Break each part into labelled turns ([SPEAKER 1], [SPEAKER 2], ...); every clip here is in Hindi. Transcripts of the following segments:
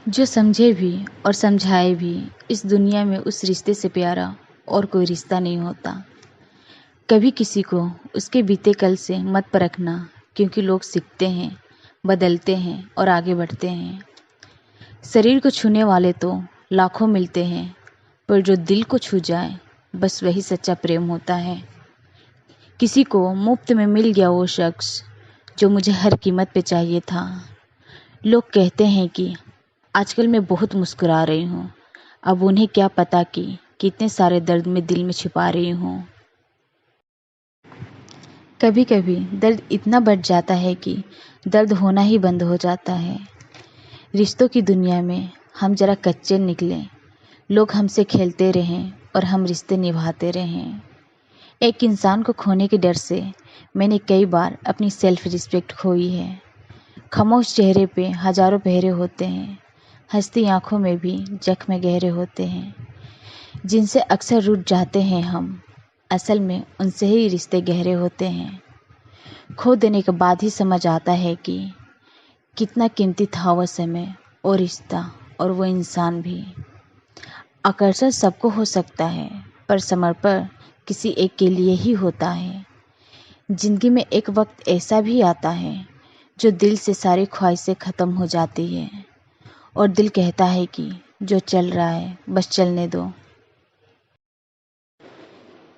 [SPEAKER 1] जो समझे भी और समझाए भी, इस दुनिया में उस रिश्ते से प्यारा और कोई रिश्ता नहीं होता। कभी किसी को उसके बीते कल से मत परखना, क्योंकि लोग सीखते हैं, बदलते हैं और आगे बढ़ते हैं। शरीर को छूने वाले तो लाखों मिलते हैं, पर जो दिल को छू जाए बस वही सच्चा प्रेम होता है। किसी को मुफ्त में मिल गया वो शख्स जो मुझे हर कीमत पे चाहिए था। लोग कहते हैं कि आजकल मैं बहुत मुस्कुरा रही हूँ, अब उन्हें क्या पता कि कितने सारे दर्द में दिल में छिपा रही हूँ। कभी कभी दर्द इतना बढ़ जाता है कि दर्द होना ही बंद हो जाता है। रिश्तों की दुनिया में हम जरा कच्चे निकले, लोग हमसे खेलते रहें और हम रिश्ते निभाते रहें। एक इंसान को खोने के डर से मैंने कई बार अपनी सेल्फ रिस्पेक्ट खोई है। खामोश चेहरे पे हजारों पहरे होते हैं, हंसती आंखों में भी जख्म गहरे होते हैं। जिनसे अक्सर रूठ जाते हैं हम, असल में उनसे ही रिश्ते गहरे होते हैं। खो देने के बाद ही समझ आता है कि कितना कीमती था वो समय और रिश्ता और वो इंसान भी। आकर्षण सबको हो सकता है, पर समर्पण किसी एक के लिए ही होता है। जिंदगी में एक वक्त ऐसा भी आता है जो दिल से सारी ख्वाहिशें ख़त्म हो जाती है और दिल कहता है कि जो चल रहा है बस चलने दो।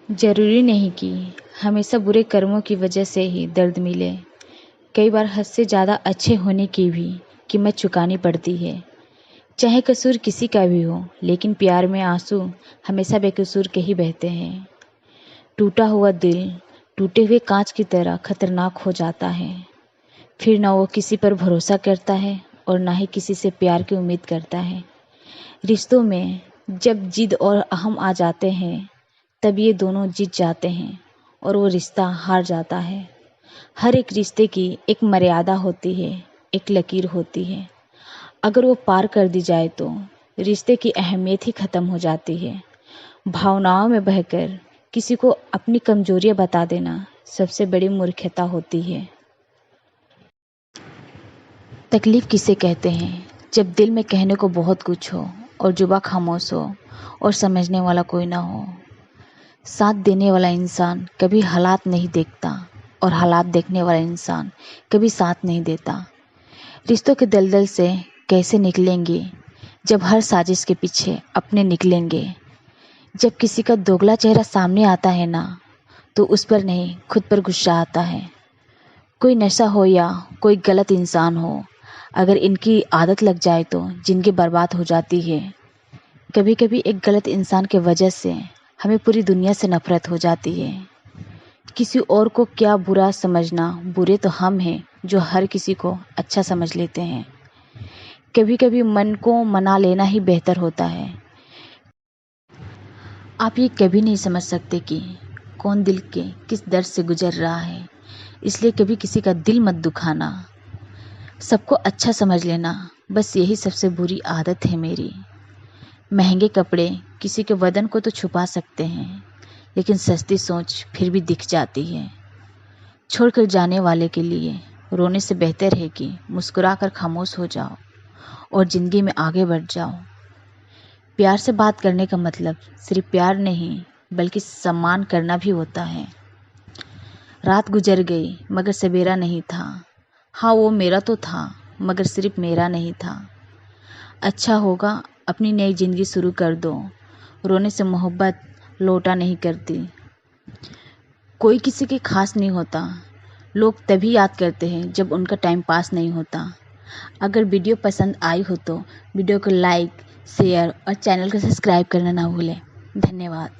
[SPEAKER 1] ज़रूरी नहीं कि हमेशा बुरे कर्मों की वजह से ही दर्द मिले। कई बार हद से ज़्यादा अच्छे होने की भी कीमत चुकानी पड़ती है। चाहे कसूर किसी का भी हो, लेकिन प्यार में आंसू हमेशा बेकसूर के ही बहते हैं। टूटा हुआ दिल टूटे हुए कांच की तरह खतरनाक हो जाता है। फिर ना वो किसी पर भरोसा करता है और ना ही किसी से प्यार की उम्मीद करता है। रिश्तों में जब जिद और अहम आ जाते हैं, तब ये दोनों जीत जाते हैं और वो रिश्ता हार जाता है। हर एक रिश्ते की एक मर्यादा होती है, एक लकीर होती है। अगर वो पार कर दी जाए तो रिश्ते की अहमियत ही ख़त्म हो जाती है। भावनाओं में बहकर किसी को अपनी कमजोरियां बता देना सबसे बड़ी मूर्खता होती है। तकलीफ किसे कहते हैं? जब दिल में कहने को बहुत कुछ हो और जुबा खामोश हो और समझने वाला कोई ना हो। साथ देने वाला इंसान कभी हालात नहीं देखता और हालात देखने वाला इंसान कभी साथ नहीं देता। रिश्तों के दलदल से कैसे निकलेंगे जब हर साजिश के पीछे अपने निकलेंगे। जब किसी का दोगला चेहरा सामने आता है ना, तो उस पर नहीं खुद पर गुस्सा आता है। कोई नशा हो या कोई गलत इंसान हो, अगर इनकी आदत लग जाए तो जिंदगी बर्बाद हो जाती है। कभी कभी एक गलत इंसान के वजह से हमें पूरी दुनिया से नफरत हो जाती है। किसी और को क्या बुरा समझना, बुरे तो हम हैं जो हर किसी को अच्छा समझ लेते हैं। कभी कभी मन को मना लेना ही बेहतर होता है। आप ये कभी नहीं समझ सकते कि कौन दिल के किस दर्द से गुजर रहा है, इसलिए कभी किसी का दिल मत दुखाना। सबको अच्छा समझ लेना, बस यही सबसे बुरी आदत है मेरी। महंगे कपड़े किसी के बदन को तो छुपा सकते हैं, लेकिन सस्ती सोच फिर भी दिख जाती है। छोड़कर जाने वाले के लिए रोने से बेहतर है कि मुस्कुराकर खामोश हो जाओ और जिंदगी में आगे बढ़ जाओ। प्यार से बात करने का मतलब सिर्फ प्यार नहीं, बल्कि सम्मान करना भी होता है। रात गुजर गई मगर सवेरा नहीं था। हाँ, वो मेरा तो था, मगर सिर्फ मेरा नहीं था। अच्छा होगा अपनी नई जिंदगी शुरू कर दो। रोने से मोहब्बत लौटा नहीं करती। कोई किसी के खास नहीं होता। लोग तभी याद करते हैं जब उनका टाइम पास नहीं होता। अगर वीडियो पसंद आई हो तो वीडियो को लाइक, शेयर और चैनल को सब्सक्राइब करना ना भूलें। धन्यवाद।